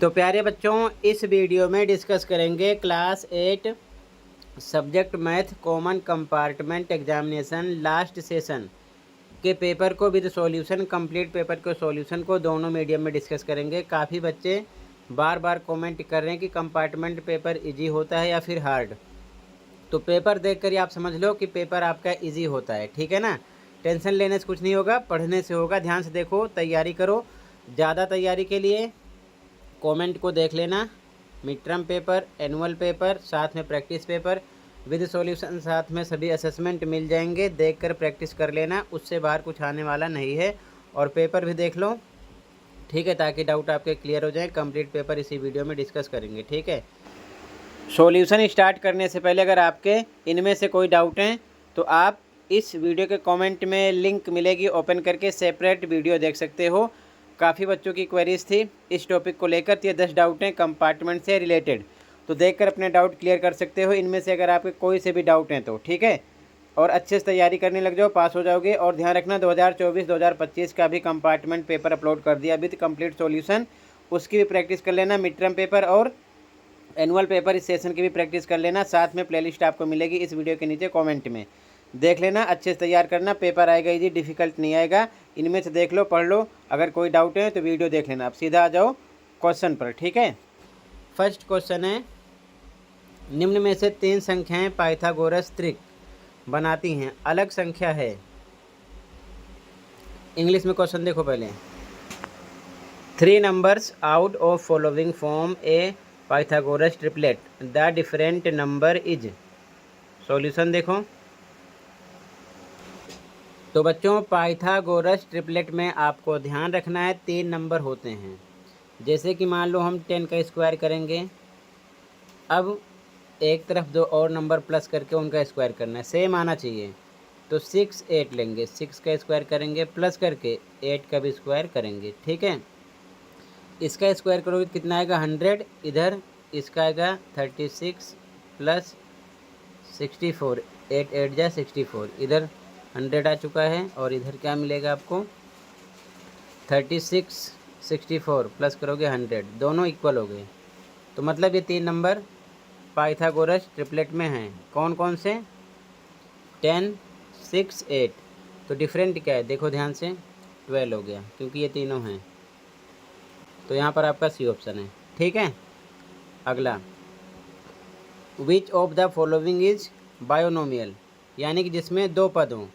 तो प्यारे बच्चों, इस वीडियो में डिस्कस करेंगे class 8 subject math common compartment examination last session के पेपर को विद सॉल्यूशन, कंप्लीट पेपर के सॉल्यूशन को दोनों मीडियम में डिस्कस करेंगे। काफ़ी बच्चे बार बार कमेंट कर रहे हैं कि कंपार्टमेंट पेपर इजी होता है या फिर हार्ड। तो पेपर देख कर ही आप समझ लो कि पेपर आपका इजी होता है, ठीक है ना। टेंशन लेने से कुछ नहीं होगा, पढ़ने से होगा। ध्यान से देखो, तैयारी करो। ज़्यादा तैयारी के लिए कमेंट को देख लेना। Mid term paper, annual paper, साथ में प्रैक्टिस पेपर विद सॉल्यूशन, साथ में सभी असेसमेंट मिल जाएंगे। देखकर प्रैक्टिस कर लेना, उससे बाहर कुछ आने वाला नहीं है। और पेपर भी देख लो, ठीक है, ताकि डाउट आपके क्लियर हो जाए। कंप्लीट पेपर इसी वीडियो में डिस्कस करेंगे, ठीक है। सॉल्यूशन स्टार्ट करने से पहले अगर आपके इनमें से कोई डाउट हैं तो आप इस वीडियो के कमेंट में लिंक मिलेगी, ओपन करके सेपरेट वीडियो देख सकते हो। काफ़ी बच्चों की क्वेरीज थी इस टॉपिक को लेकर। तो ये 10 डाउट हैं कंपार्टमेंट से रिलेटेड, तो देखकर अपने डाउट क्लियर कर सकते हो इनमें से, अगर आपके कोई से भी डाउट हैं तो, ठीक है। और अच्छे से तैयारी करने लग जाओ, पास हो जाओगे। और ध्यान रखना 2024-2025 का भी कंपार्टमेंट पेपर अपलोड कर दिया विद कंप्लीट सॉल्यूशन, उसकी भी प्रैक्टिस कर लेना। मिड टर्म पेपर और एनुअल पेपर इस सेशन की भी प्रैक्टिस कर लेना। साथ में प्लेलिस्ट आपको मिलेगी इस वीडियो के नीचे, कमेंट में देख लेना। अच्छे से तैयार करना, पेपर आएगा इजी, डिफिकल्ट नहीं आएगा। इनमें से देख लो, पढ़ लो। अगर कोई डाउट है तो वीडियो देख लेना। अब सीधा आ जाओ क्वेश्चन पर, ठीक है। फर्स्ट क्वेश्चन है, निम्न में से 3 संख्याएं पाइथागोरस त्रिक बनाती हैं, अलग संख्या है। इंग्लिश में क्वेश्चन देखो पहले। 3 numbers out of following form a Pythagoras triplet. The different number is. Solution देखो। तो बच्चों, पाइथागोरस ट्रिपलेट में आपको ध्यान रखना है 3 नंबर होते हैं। जैसे कि मान लो हम 10 का स्क्वायर करेंगे, अब एक तरफ 2 और नंबर प्लस करके उनका स्क्वायर करना है, सेम आना चाहिए। तो 6, 8 लेंगे, 6 का स्क्वायर करेंगे, प्लस करके 8 का भी स्क्वायर करेंगे, ठीक है। इसका स्क्वायर करोगे कितना आएगा, 100। इधर इसका आएगा 36 प्लस 64, 8 8 जा 64। इधर 100 आ चुका है। और इधर क्या मिलेगा आपको, 36 64 प्लस करोगे 100, दोनों इक्वल हो गए। तो मतलब ये 3 नंबर पाइथागोरस ट्रिपलेट में हैं। कौन कौन से, 10, 6, 8। तो डिफरेंट क्या है देखो ध्यान से, 12 हो गया, क्योंकि ये तीनों हैं। तो यहाँ पर आपका सी ऑप्शन है, ठीक है। अगला, which of the following is binomial, यानी कि जिसमें 2 पद हों।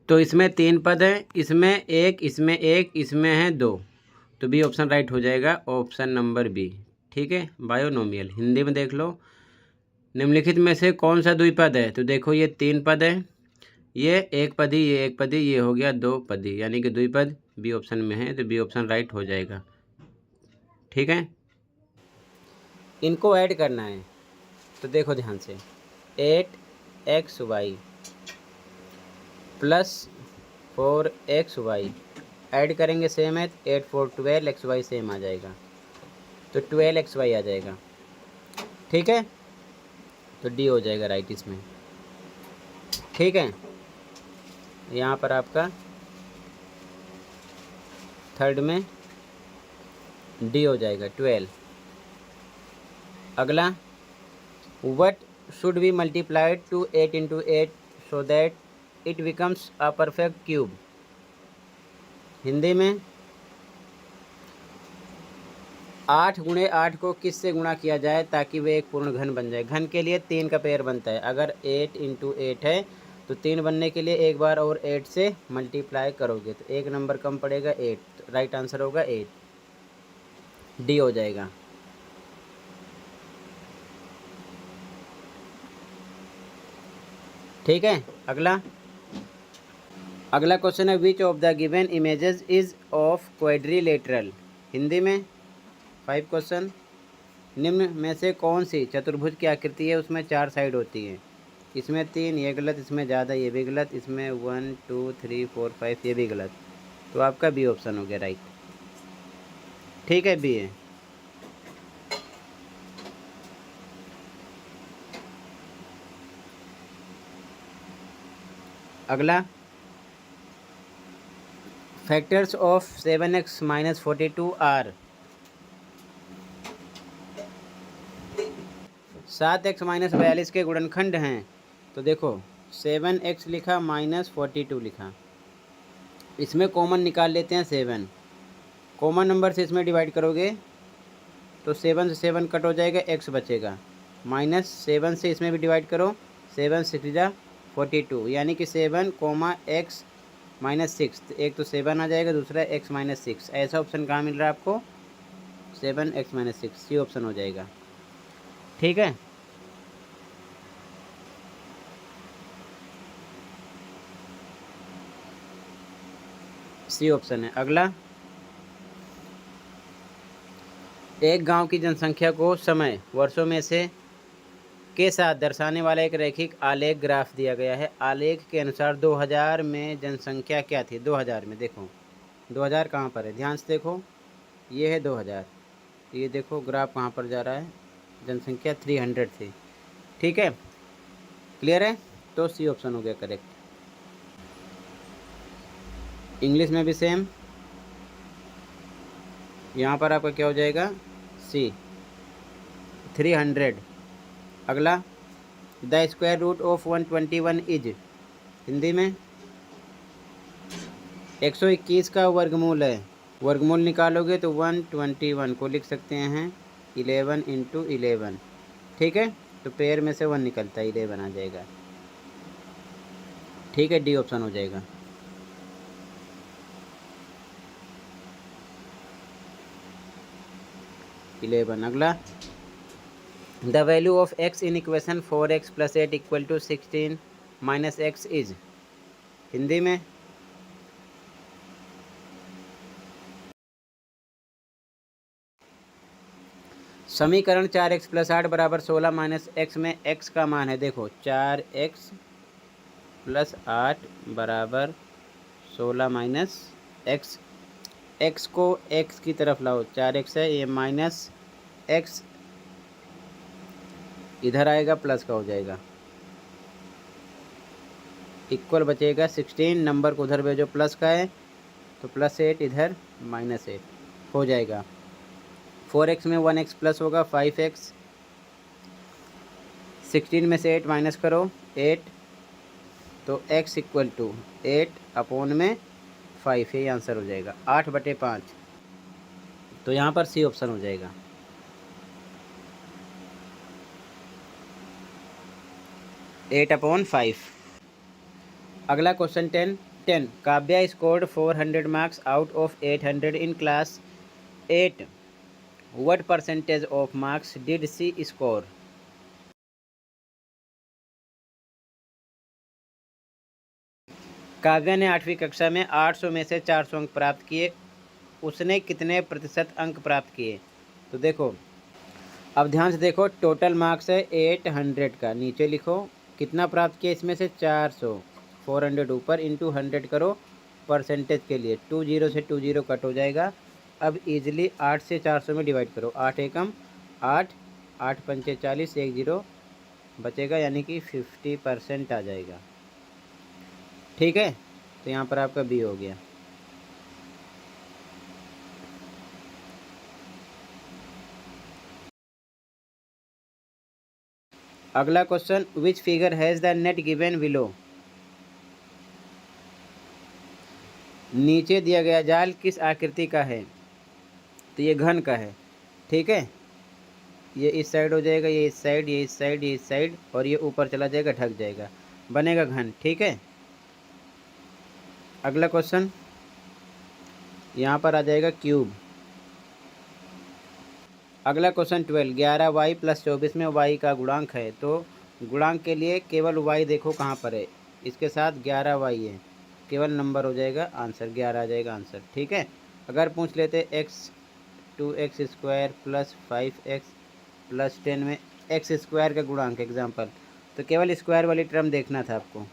तो इसमें 3 पद हैं, इसमें एक, इसमें एक, इसमें है 2। तो बी ऑप्शन राइट हो जाएगा, ऑप्शन नंबर बी, ठीक है, बायोनोमियल। हिंदी में देख लो, निम्नलिखित में से कौन सा द्विपद है। तो देखो ये 3 पद है, ये एक पदी, ये एक पदी, ये हो गया 2 पदी, यानी कि द्विपद बी ऑप्शन में है। तो बी ऑप्शन राइट हो जाएगा, ठीक है। इनको ऐड करना है, तो देखो ध्यान से, 8xy प्लस 4xy ऐड करेंगे, सेम है। 8 4 12xy सेम आ जाएगा, तो 12xy आ जाएगा, ठीक है। तो डी हो जाएगा राइट इसमें, ठीक है। यहाँ पर आपका थर्ड में डी हो जाएगा, 12। अगला, what should be multiplied to 8 into 8 so that it becomes a perfect cube। Hindi में 8 गुणे 8 को किससे गुणा किया जाए ताकि वे एक पूर्ण घन बन जाए। घन के लिए 3 का पेयर बनता है। अगर 8 into 8 है तो 3 बनने के लिए एक बार और 8 से मल्टीप्लाई करोगे तो एक नंबर कम पड़ेगा, 8। तो राइट आंसर होगा 8, डी हो जाएगा। ठीक है। अगला क्वेश्चन है, which of the given images is of quadrilateral. Hindi में 5 क्वेश्चन, निम्न में से कौन सी चतुर्भुज की आकृति है, उसमें 4 साइड होती हैं। इसमें 3, ये गलत, इसमें ज़्यादा, ये भी गलत, इसमें 1 2 3 4 5, ये भी गलत। तो आपका बी ऑप्शन हो गया राइट, ठीक है, बी है। अगला, factors of 7x - 42 are. 7x minus 42 के गुणनखंड हैं, तो देखो 7x लिखा माइनस 42 लिखा, इसमें कॉमन निकाल लेते हैं 7, कॉमन नंबर से इसमें डिवाइड करोगे तो 7 से 7 कट हो जाएगा, x बचेगा, माइनस 7 से इसमें भी डिवाइड करो, 7 6 जा 42, यानी कि 7 कोमा x माइनस 6, एक तो 7 आ जाएगा, दूसरा x माइनस 6। ऐसा ऑप्शन कहाँ मिल रहा है आपको? 7x माइनस 6, सी ऑप्शन हो जाएगा। ठीक है, सी ऑप्शन है। अगला, एक गांव की जनसंख्या को समय वर्षों में से के साथ दर्शाने वाला एक रैखिक आलेख ग्राफ दिया गया है। आलेख के अनुसार 2000 में जनसंख्या क्या थी? 2000 में देखो 2000 कहाँ पर है, ध्यान से देखो, ये है 2000, ये देखो ग्राफ कहाँ पर जा रहा है, जनसंख्या 300 थी। ठीक है, क्लियर है? तो सी ऑप्शन हो गया करेक्ट। इंग्लिश में भी सेम, यहाँ पर आपका क्या हो जाएगा? सी 300। अगला, the square root of 121 is, Hindi में 121 का वर्गमूल है। वर्गमूल निकालोगे तो 121 को लिख सकते हैं 11 इंटू 11। ठीक है, तो पेयर में से 1 निकलता है, 11 आ जाएगा। ठीक है, डी ऑप्शन हो जाएगा। अगला, the value of x in equation 4x plus 8 equal to 16 minus x is, Hindi में समीकरण 4x प्लस 8 बराबर 16 माइनस एक्स में x का मान है। देखो 4x प्लस 8 बराबर 16 माइनस एक्स, x को x की तरफ लाओ, 4x है, ये माइनस x इधर आएगा, प्लस का हो जाएगा, इक्वल बचेगा 16, नंबर को उधर भेजो प्लस का है, तो प्लस 8 इधर माइनस 8 हो जाएगा। 4x में 1x प्लस होगा 5x, 16 में से 8 माइनस करो 8, तो x इक्वल टू 8 अपॉन में 5, ये आंसर हो जाएगा 8/5। तो यहाँ पर सी ऑप्शन हो जाएगा। Eight upon 5। अगला question 10। Kavya scored 400 marks out of 800 in class 8, what percentage of marks did she score? Kavya ने 8वीं कक्षा में 800 में से 400 अंक प्राप्त किए, उसने कितने प्रतिशत अंक प्राप्त किए? तो देखो, अब ध्यान से देखो, टोटल मार्क्स है 800 का, नीचे लिखो कितना प्राप्त किया, इसमें से 400, 400 ऊपर इंटू 100 करो परसेंटेज के लिए, 20 से 20 कट हो जाएगा। अब इजीली 8 से 400 में डिवाइड करो, 8 एकम 8, 8 पंचे 40, 1 0 बचेगा, यानी कि 50% आ जाएगा। ठीक है, तो यहाँ पर आपका बी हो गया। अगला question, which figure has the net given below? नीचे दिया गया जाल किस आकृति का है? तो ये घन का है। ठीक है, ये इस साइड हो जाएगा, ये इस साइड, ये इस साइड, ये इस साइड, और ये ऊपर चला जाएगा, ढक जाएगा, बनेगा घन। ठीक है, अगला क्वेश्चन, यहाँ पर आ जाएगा क्यूब। अगला क्वेश्चन 12, 11y प्लस 24 में y का गुणांक है, तो गुणांक के लिए केवल y देखो कहाँ पर है, इसके साथ 11y है, केवल नंबर हो जाएगा आंसर, 11 आ जाएगा आंसर। ठीक है, अगर पूछ लेते x 2x² plus 5x plus 10 में x² का गुणांक एग्जाम्पल, तो केवल स्क्वायर वाली टर्म देखना था आपको,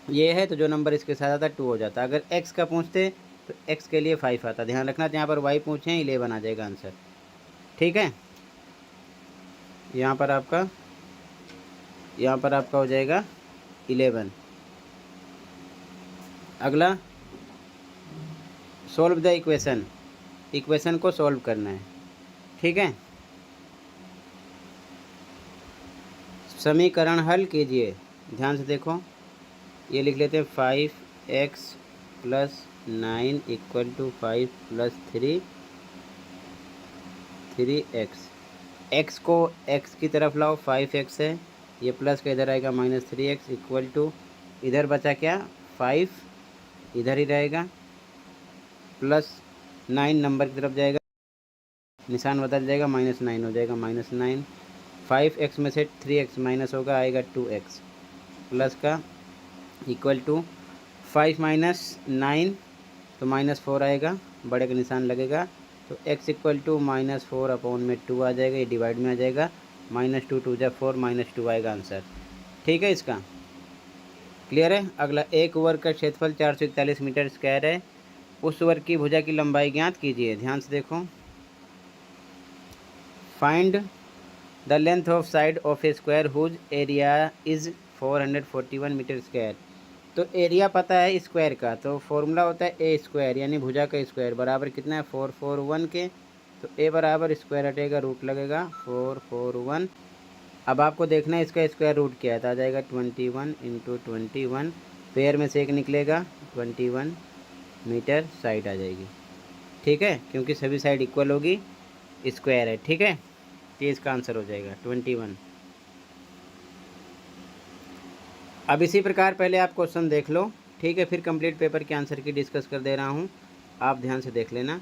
ये है, तो जो नंबर इसके साथ आता 2 हो जाता। अगर x का पूछते तो x के लिए 5 आता, ध्यान रखना, यहाँ पर y पूछें 11 आ जाएगा आंसर। ठीक है, यहाँ पर आपका हो जाएगा 11। अगला, सॉल्व द इक्वेशन को सॉल्व करना है। ठीक है, समीकरण हल कीजिए। ध्यान से देखो, ये लिख लेते हैं 5x + 9 = 5 + 3x। x को x की तरफ लाओ, 5x है, ये प्लस का इधर आएगा -3x = इधर बचा क्या 5, इधर ही रहेगा, प्लस 9 नंबर की तरफ जाएगा, निशान बदल जाएगा, -9 हो जाएगा, -9। 5x में से 3x माइनस होगा, आएगा 2x प्लस का = 5 - 9 तो -4 आएगा, बड़े का निशान लगेगा, तो x = -4/2 आ जाएगा, ये डिवाइड में आ जाएगा, -2 × 2 = 4, -2 आएगा आंसर। ठीक है, इसका क्लियर है। अगला, एक वर्ग का क्षेत्रफल 441 मीटर स्क्वायर है, उस वर्ग की भुजा की लंबाई ज्ञात कीजिए। ध्यान से देखो, find the length of side of a square whose area is 441 metre square. तो एरिया पता है स्क्वायर का, तो फॉर्मूला होता है ए स्क्वायर, यानी भुजा का स्क्वायर बराबर कितना है 441 के, तो ए बराबर स्क्वायर हटेगा, रूट लगेगा 441। अब आपको देखना है इसका स्क्वायर रूट क्या है, तो आ जाएगा 21 × 21, पेयर में से एक निकलेगा, 21 मीटर साइड आ जाएगी। ठीक है, क्योंकि सभी साइड इक्वल होगी, स्क्वायर है। ठीक है, तो इसका आंसर हो जाएगा 21। अब इसी प्रकार पहले आप क्वेश्चन देख लो, ठीक है, फिर कंप्लीट पेपर के आंसर की डिस्कस कर दे रहा हूँ, आप ध्यान से देख लेना।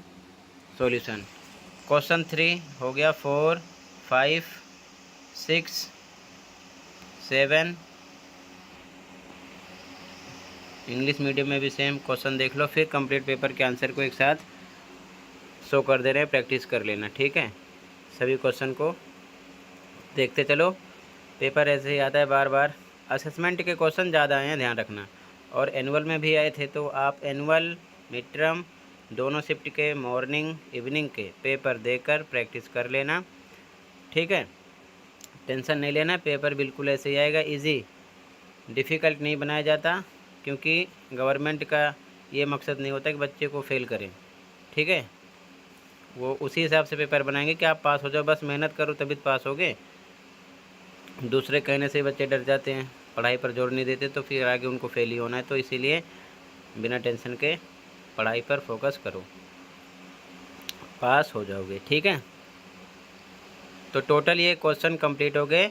सॉल्यूशन क्वेश्चन 3 हो गया, 4, 5, 6, 7। इंग्लिश मीडियम में भी सेम क्वेश्चन देख लो, फिर कंप्लीट पेपर के आंसर को एक साथ शो कर दे रहे हैं, प्रैक्टिस कर लेना। ठीक है, सभी क्वेश्चन को देखते चलो, पेपर ऐसे ही आता है बार बार। असेसमेंट के क्वेश्चन ज़्यादा आए हैं, ध्यान रखना, और एनुअल में भी आए थे, तो आप एनुअल मिड टर्म दोनों शिफ्ट के मॉर्निंग इवनिंग के पेपर देकर प्रैक्टिस कर लेना। ठीक है, टेंशन नहीं लेना, पेपर बिल्कुल ऐसे ही आएगा, इजी, डिफ़िकल्ट नहीं बनाया जाता, क्योंकि गवर्नमेंट का ये मकसद नहीं होता कि बच्चे को फेल करें। ठीक है, वो उसी हिसाब से पेपर बनाएंगे कि आप पास हो जाओ, बस मेहनत करो तभी तो पास होगे। दूसरे कहने से बच्चे डर जाते हैं, पढ़ाई पर जोर नहीं देते, तो फिर आगे उनको फेल ही होना है। तो इसीलिए बिना टेंशन के पढ़ाई पर फोकस करो, पास हो जाओगे। ठीक है, तो टोटल ये क्वेश्चन कंप्लीट हो गए।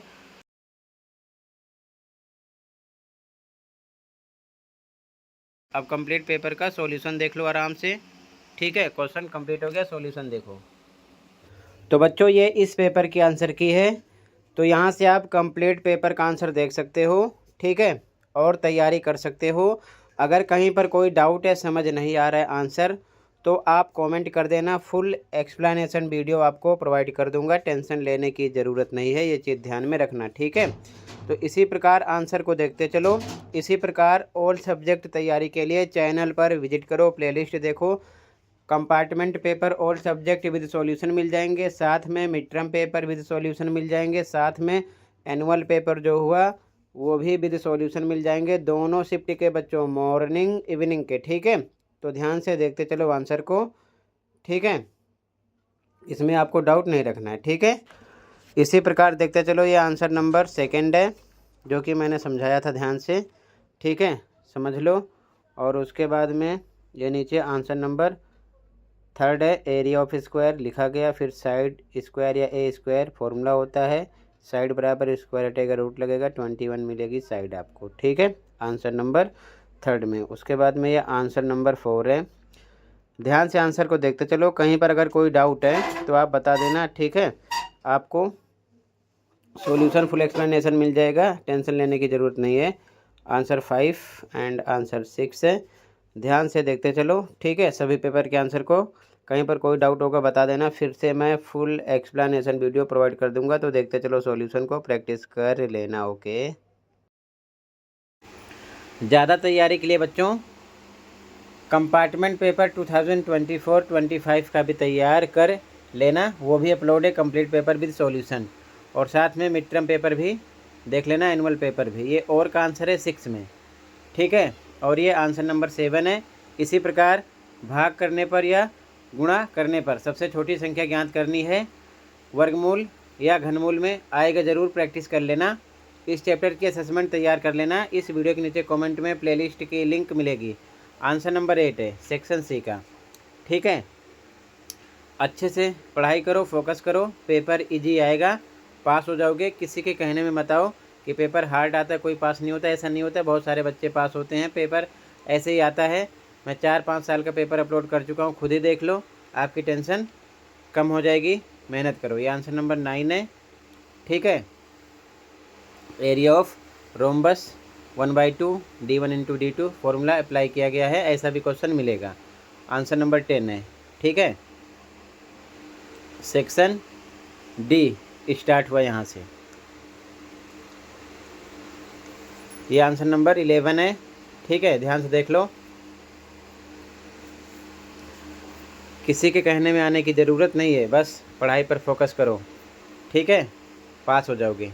अब कंप्लीट पेपर का सॉल्यूशन देख लो आराम से। ठीक है, क्वेश्चन कंप्लीट हो गया, सॉल्यूशन देखो। तो बच्चों, ये इस पेपर की आंसर की है, तो यहाँ से आप कंप्लीट पेपर का आंसर देख सकते हो। ठीक है, और तैयारी कर सकते हो। अगर कहीं पर कोई डाउट है, समझ नहीं आ रहा है आंसर, तो आप कमेंट कर देना, फुल एक्सप्लेनेशन वीडियो आपको प्रोवाइड कर दूंगा, टेंशन लेने की ज़रूरत नहीं है, ये चीज़ ध्यान में रखना। ठीक है, तो इसी प्रकार आंसर को देखते चलो। इसी प्रकार ऑल सब्जेक्ट तैयारी के लिए चैनल पर विजिट करो, प्लेलिस्ट देखो, compartment paper all subject with solution मिल जाएंगे, साथ में mid term paper with solution मिल जाएंगे, साथ में एनुअल पेपर जो हुआ वो भी विद सॉल्यूशन मिल जाएंगे, दोनों शिफ्ट के बच्चों, मॉर्निंग इवनिंग के। ठीक है, तो ध्यान से देखते चलो आंसर को। ठीक है, इसमें आपको डाउट नहीं रखना है। ठीक है, इसी प्रकार देखते चलो, ये आंसर नंबर 2 है, जो कि मैंने समझाया था, ध्यान से। ठीक है, समझ लो। और उसके बाद में ये नीचे आंसर नंबर 3 है, एरिया ऑफ स्क्वायर लिखा गया, फिर साइड स्क्वायर या ए स्क्वायर फॉर्मूला होता है, साइड बराबर स्क्वायर हटेगा, रूट लगेगा, 21 मिलेगी साइड आपको। ठीक है, आंसर नंबर 3 में। उसके बाद में ये आंसर नंबर 4 है। ध्यान से आंसर को देखते चलो, कहीं पर अगर कोई डाउट है तो आप बता देना। ठीक है, आपको सॉल्यूशन फुल एक्सप्लेनेशन मिल जाएगा, टेंशन लेने की ज़रूरत नहीं है। आंसर 5 एंड आंसर 6 है, ध्यान से देखते चलो। ठीक है, सभी पेपर के आंसर को, कहीं पर कोई डाउट होगा बता देना, फिर से मैं फुल एक्सप्लेनेशन वीडियो प्रोवाइड कर दूंगा, तो देखते चलो सॉल्यूशन को, प्रैक्टिस कर लेना। ओके, ज़्यादा तैयारी के लिए बच्चों कंपार्टमेंट पेपर 2024-25 का भी तैयार कर लेना, वो भी अपलोड है, कंप्लीट पेपर विद सॉल्यूशन, और साथ में मिड टर्म पेपर भी देख लेना, एनुअल पेपर भी। ये और का आंसर है 6 में। ठीक है, और ये आंसर नंबर 7 है। इसी प्रकार भाग करने पर या गुणा करने पर सबसे छोटी संख्या ज्ञात करनी है, वर्गमूल या घनमूल में आएगा, ज़रूर प्रैक्टिस कर लेना। इस चैप्टर की असेसमेंट तैयार कर लेना। इस वीडियो के नीचे कमेंट में प्लेलिस्ट की लिंक मिलेगी। आंसर नंबर 8 है सेक्शन सी का। ठीक है, अच्छे से पढ़ाई करो, फोकस करो, पेपर इजी आएगा, पास हो जाओगे। किसी के कहने में मत आओ कि पेपर हार्ड आता है कोई पास नहीं होता, ऐसा नहीं होता। बहुत सारे बच्चे पास होते हैं, पेपर ऐसे ही आता है। मैं 4-5 साल का पेपर अपलोड कर चुका हूँ, खुद ही देख लो, आपकी टेंशन कम हो जाएगी। मेहनत करो। ये आंसर नंबर 9 है। ठीक है, area of rhombus 1/2 D1 × D2 formula apply किया गया है, ऐसा भी क्वेश्चन मिलेगा। आंसर नंबर 10 है। ठीक है, सेक्शन डी स्टार्ट हुआ यहाँ से। ये आंसर नंबर 11 है। ठीक है, ध्यान से देख लो, किसी के कहने में आने की ज़रूरत नहीं है, बस पढ़ाई पर फोकस करो। ठीक है, पास हो जाओगे।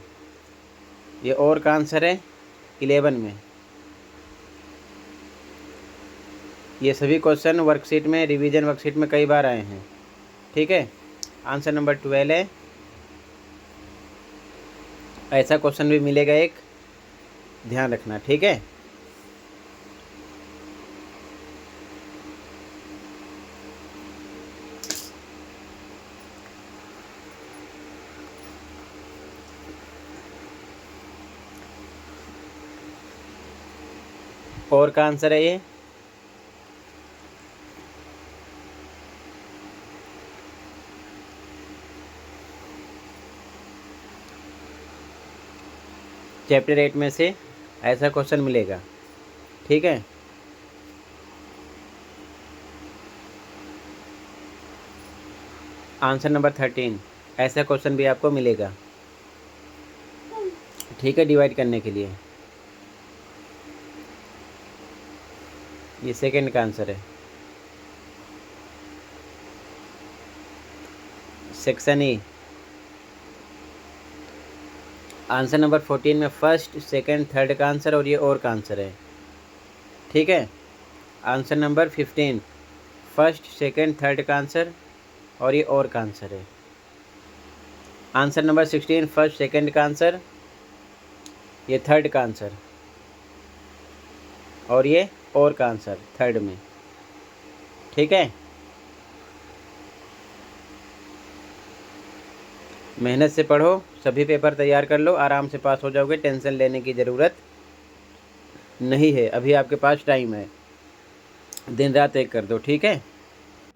ये और का आंसर है 11 में। ये सभी क्वेश्चन वर्कशीट में, रिवीजन वर्कशीट में कई बार आए हैं। ठीक है, आंसर नंबर 12 है। ऐसा क्वेश्चन भी मिलेगा एक, ध्यान रखना। ठीक है, और का आंसर है ये। चैप्टर 8 में से ऐसा क्वेश्चन मिलेगा। ठीक है, आंसर नंबर 13 ऐसा क्वेश्चन भी आपको मिलेगा। ठीक है, डिवाइड करने के लिए। ये सेकंड का आंसर है। सेक्शन ई, आंसर नंबर 14 में फर्स्ट, सेकंड, थर्ड का आंसर और ये और का आंसर है। ठीक है, answer number 15 first, second, third का आंसर और ये और का आंसर है। आंसर नंबर 16 फर्स्ट, सेकंड का आंसर, ये थर्ड का आंसर और ये और का आंसर थर्ड में। ठीक है, मेहनत से पढ़ो, सभी पेपर तैयार कर लो, आराम से पास हो जाओगे, टेंशन लेने की ज़रूरत नहीं है। अभी आपके पास टाइम है, दिन रात एक कर दो। ठीक है,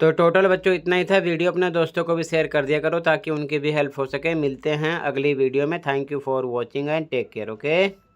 तो टोटल बच्चों इतना ही था। वीडियो अपने दोस्तों को भी शेयर कर दिया करो ताकि उनकी भी हेल्प हो सके। मिलते हैं अगली वीडियो में। Thank you for watching and take care. Okay.